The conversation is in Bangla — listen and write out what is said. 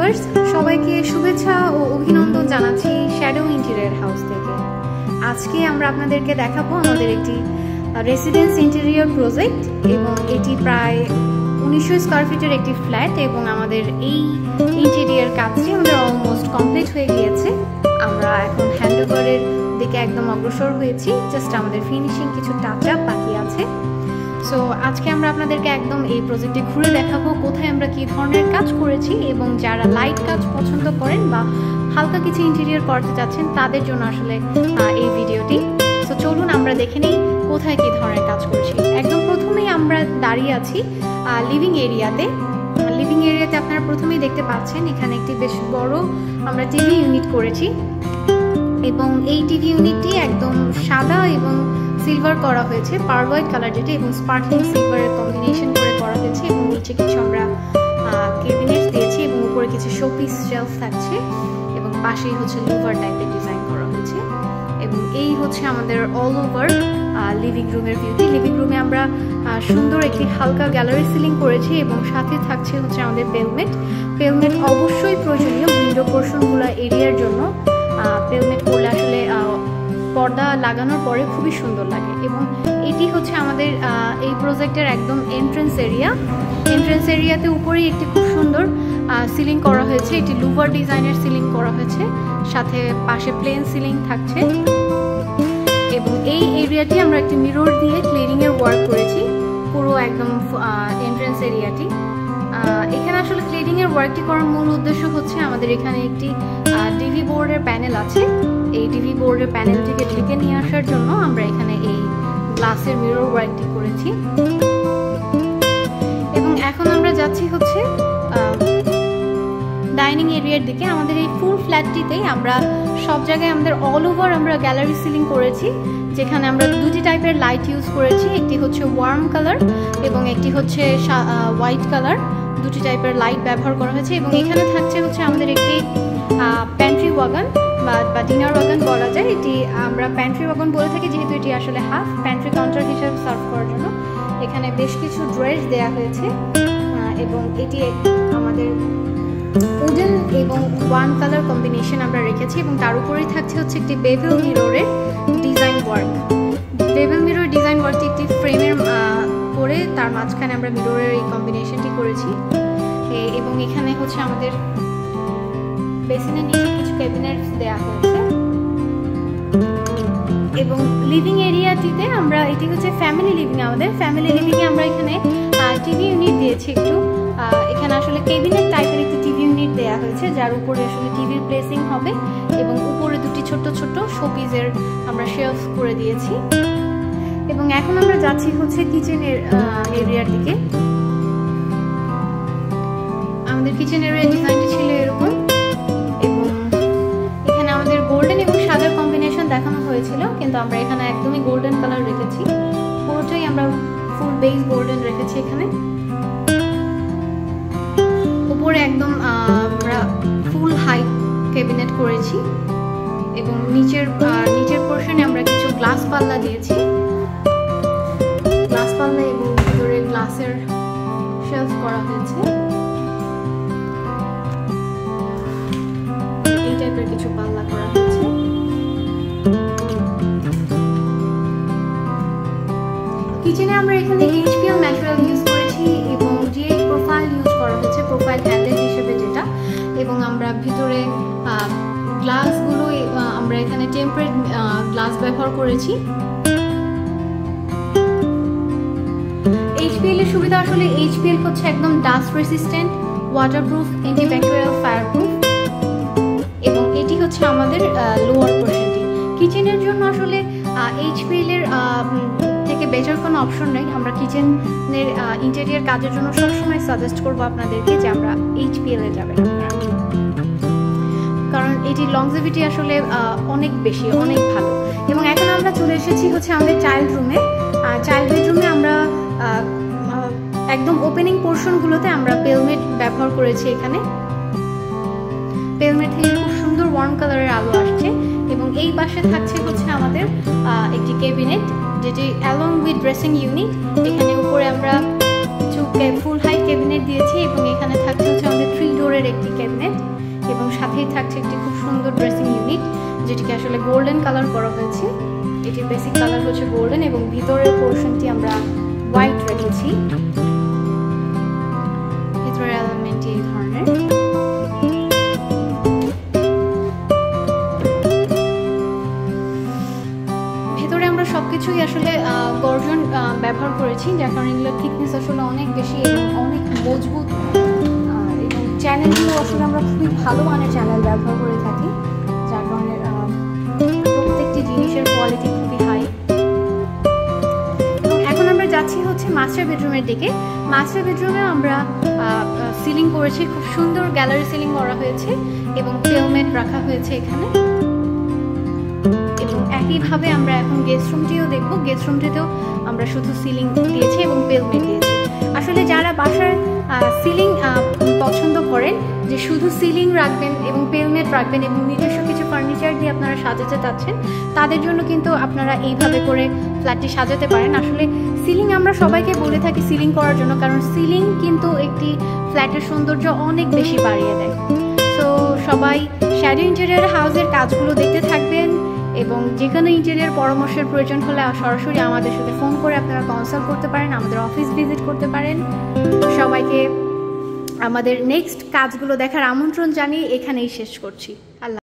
ভিউয়ার্স, সবাইকে শুভেচ্ছা ও অভিনন্দন জানাচ্ছি শ্যাডো ইন্টেরিয়র হাউস থেকে। আজকে আমরা আপনাদেরকে দেখাবো আমাদের একটি রেসিডেন্স ইন্টেরিয়র প্রজেক্ট, এবং এটি প্রায় 1900 স্কয়ার ফিটের একটি ফ্ল্যাট, এবং আমাদের এই ইন্টেরিয়র কাজটি আমাদের অলমোস্ট কমপ্লিট হয়ে গিয়েছে। আমরা এখন হ্যান্ডওভারের দিকে একদম অগ্রসর হয়েছি, জাস্ট আমাদের ফিনিশিং কিছু টাচ আপ বাকি আছে। সো আজকে আমরা আপনাদেরকে একদম এই প্রজেক্টে ঘুরে দেখাবো কোথায় আমরা কী ধরনের কাজ করেছি, এবং যারা লাইট কাজ পছন্দ করেন বা হালকা কিছু ইন্টেরিয়র করতে চাচ্ছেন তাদের জন্য আসলে এই ভিডিওটি। সো চলুন আমরা দেখে নিই কোথায় কী ধরনের কাজ করেছি। একদম প্রথমেই আমরা দাঁড়িয়ে আছি লিভিং এরিয়াতে। লিভিং এরিয়াতে আপনারা প্রথমেই দেখতে পাচ্ছেন এখানে একটি বেশ বড় আমরা টিভি ইউনিট করেছি, এবং এই টিভি ইউনিটটি একদম সাদা এবং সিলভার করা হয়েছে, পার হোয়াইট কালার যেটা, এবং স্পার্কলিং সিলভারের কম্বিনেশন করে করা হয়েছে। এবং নিচে কিছু আমরা ক্যাবিনেট দিয়েছি, এবং উপরে কিছু শোপিস শেলফ থাকছে, এবং পাশেই হচ্ছে লুভার টাইপের ডিজাইন করা হয়েছে। এবং এই হচ্ছে আমাদের অল ওভার লিভিং রুমের ভিউটি। লিভিং রুমে আমরা সুন্দর একটি হালকা গ্যালারি সিলিং করেছি, এবং সাথে থাকছে হচ্ছে আমাদের পেলমেট। পেলমেট অবশ্যই প্রয়োজনীয় উইন্ডো পোর্শনগুলো এরিয়ার জন্য। পেলমেট করলে আসলে পর্দা লাগানোর পরে খুবই সুন্দর লাগে। এবং এটি হচ্ছে আমাদের এই প্রজেক্টের একদম এন্ট্রেন্স এরিয়া। এন্ট্রেন্স এরিয়াতে উপরেই একটি খুব সুন্দর সিলিং করা হয়েছে, এটি লুভার ডিজাইনের সিলিং করা হয়েছে, সাথে পাশে প্লেন সিলিং থাকছে। এবং এই এরিয়াটি আমরা একটি মিরর দিয়ে ক্লিয়ারিংয়ের ওয়ার্ক করেছি পুরো একদম এন্ট্রেন্স এরিয়াটি। এখানে আসলে ক্লিয়ারিংয়ের ওয়ার্কটি করার মূল উদ্দেশ্য হচ্ছে আমাদের এখানে একটি টিভি বোর্ডের প্যানেল আছে। এই টিভি বোর্ডের প্যানেলটিকে ঢেকে নিয়ে আসার জন্য আমরা এখানে এই গ্লাসের মিরর ওয়ার্কটি করেছি। এবং এখন আমরা যাচ্ছি হচ্ছে ডাইনিং এরিয়ার দিকে। আমাদের এই ফুল ফ্ল্যাটটিতেই আমরা সব জায়গায় আমাদের অল ওভার আমরা গ্যালারি সিলিং করেছি, যেখানে আমরা দুটি টাইপের লাইট ইউজ করেছি, একটি হচ্ছে ওয়ার্ম কালার এবং একটি হচ্ছে হোয়াইট কালার। দুটি টাইপের লাইট ব্যবহার করা হয়েছে। এবং এখানে থাকছে হচ্ছে আমাদের একটি প্যান্ট্রি ওয়াগন বা ডিনার ওয়াগন বলা যায়। এটি আমরা প্যান্ট্রি ওয়াগন বলে থাকি, যেহেতু এটি আসলে হাফ প্যান্ট্রি কাউন্টার হিসেবে সার্ভ করার জন্য। এখানে বেশ কিছু ড্রেস দেয়া হয়েছে, এবং এটি আমাদের উডেন এবং ওয়ান কালার কম্বিনেশন আমরা রেখেছি। এবং তার উপরেই থাকছে হচ্ছে একটি বেভেল মিররের design work. Bevel mirror design ওয়ার্কটি একটি ফ্রেমের করে তার মাঝখানে আমরা মিররের এই কম্বিনেশনটি করেছি। এবং এখানে হচ্ছে আমাদের বেসিনের নিচে কিছু ক্যাবিনেটস দেওয়া হয়েছে। এবং লিভিং এরিয়াটিতে আমরা, এটি হচ্ছে ফ্যামিলি লিভিং। আমাদের ফ্যামিলি লিভিংয়ে আমরা এখানে টিভি ইউনিট দিয়েছি একটু। এখানে আসলে ক্যাবিনেট টাইপের একটি টিভি ইউনিট দেওয়া হয়েছে, যার উপরে আসলে টিভির প্লেসিং হবে, এবং উপরে দুটি ছোট ছোট শোপিসের আমরা শেলফ করে দিয়েছি। এবং এখন আমরা যাচ্ছি হচ্ছে কিচেনের এরিয়ার দিকে। আমাদের কিচেন এরিয়ার ডিজাইনটি ছিল এরকম, এবং এখানে আমাদের গোল্ডেন এবং সাদার কম্বিনেশন দেখানো হয়েছিল, কিন্তু আমরা এখানে একদমই গোল্ডেন কালার রেখেছি। পুরোটাই আমরা ফুল বেস গোল্ডেন রেখেছি। এখানে উপরে একদম আমরা ফুল হাইট ক্যাবিনেট করেছি, এবং নিচের পোর্শনে আমরা কিছু গ্লাস পাল্লা দিয়েছি, গ্লাস পাল্লা, এবং ভিতরে গ্লাসের শেলফ করা হয়েছে। এই টাইপের কিছু পাল্লা করা হয়েছে। কিচেনে আমরা এখানে HPL ম্যাটেরিয়াল ইউজ করেছি, এবং GH প্রোফাইল ইউজ করা হয়েছে, প্রোফাইল হ্যান্ডেল হিসেবে যেটা। এবং আমরা ভিতরে গ্লাসগুলো আমরা এখানে টেম্পারেট গ্লাস ব্যবহার করেছি। HPL এর সুবিধা, আসলে HPL হচ্ছে একদম dust resistant, waterproof, antibacterial, fireproof. এবং এটি হচ্ছে আমাদের লোয়ার পোর্শনটি। কিচেনের জন্য আসলে HPL এর থেকে বেটার কোনো অপশন নেই। আমরা কিচেনের ইন্টেরিয়র কাজের জন্য সবসময় সাজেস্ট করবো আপনাদেরকে যে আমরা HPL এ যাবেন আপনারা, কারণ এটির লংজিভিটি আসলে অনেক বেশি, অনেক ভালো। এবং এখন আমরা চলে এসেছি হচ্ছে আমাদের চাইল্ড রুমে। চাইল্ড বেডরুমে আমরা একদম ওপেনিং পোর্শনগুলোতে আমরা পেলমেট ব্যবহার করেছি। এখানে পেলমেট থেকে খুব সুন্দর ওয়ার্ম কালারের আলো আসছে। এবং এই পাশে থাকছে হচ্ছে আমাদের একটি ক্যাবিনেট, যেটি অ্যালং উইথ ড্রেসিং ইউনিট। এখানে উপরে আমরা কিছু ফুল হাইট ক্যাবিনেট দিয়েছি, এবং এখানে থাকছে হচ্ছে আমাদের 3 ডোরের ভিতরের একটি ক্যাবিনেট এবং সাথেই থাকছে একটি খুব সুন্দর ড্রেসিং ইউনিট, যেটিকে আসলে গোল্ডেন কালার করা হয়েছে। এটির বেসিক কালার হচ্ছে গোল্ডেন এবং ভিতরের পোর্শনটি আমরা হোয়াইট রেখেছি। ভিতরের এলিমেন্টটি এই ধরনের। ভেতরে আমরা সবকিছুই আসলে গর্জন ব্যবহার করেছি, যার কারণে এগুলোর থিকনেস আসলে অনেক বেশি এবং অনেক মজবুত। এবং চ্যানেলগুলো আসলে আমরা খুবই ভালো মানের চ্যানেল ব্যবহার করে থাকি, যার কারণে প্রত্যেকটি জিনিসের কোয়ালিটি খুবই হাই। এবং এখন আমরা যাচ্ছি হচ্ছে মাস্টার বেডরুমের দিকে। মাস্টার বেডরুমে আমরা সিলিং করেছি, খুব সুন্দর গ্যালারি সিলিং করা হয়েছে এবং পেলমেট রাখা হয়েছে এখানে। এবং একইভাবে আমরা এখন গেস্ট রুমটিও দেখব। গেস্ট রুমটিতেও আমরা শুধু সিলিং দিয়েছি এবং পেলমেট দিয়েছি। আসলে যারা বাসার সিলিং পছন্দ করেন, যে শুধু সিলিং রাখবেন এবং পেলমেট রাখবেন এবং নিজস্ব কিছু ফার্নিচার দিয়ে আপনারা সাজাতে চাচ্ছেন, তাদের জন্য কিন্তু আপনারা এইভাবে করে ফ্ল্যাটটি সাজাতে পারেন। আসলে সিলিং আমরা সবাইকে বলে থাকি সিলিং করার জন্য, কারণ সিলিং কিন্তু একটি ফ্ল্যাটের সৌন্দর্য অনেক বেশি বাড়িয়ে দেয়। তো সবাই শ্যাডো ইন্টেরিয়র হাউসের কাজগুলো দেখতে থাকবেন এবং যে কোনো ইন্টেরিয়র পরামর্শের প্রয়োজন হলে সরাসরি আমাদের সাথে ফোন করে আপনারা কনসাল্ট করতে পারেন, আমাদের অফিস ভিজিট করতে পারেন। সবাইকে আমাদের নেক্সট কাজগুলো দেখার আমন্ত্রণ জানিয়ে এখানেই শেষ করছি। আল্লাহ।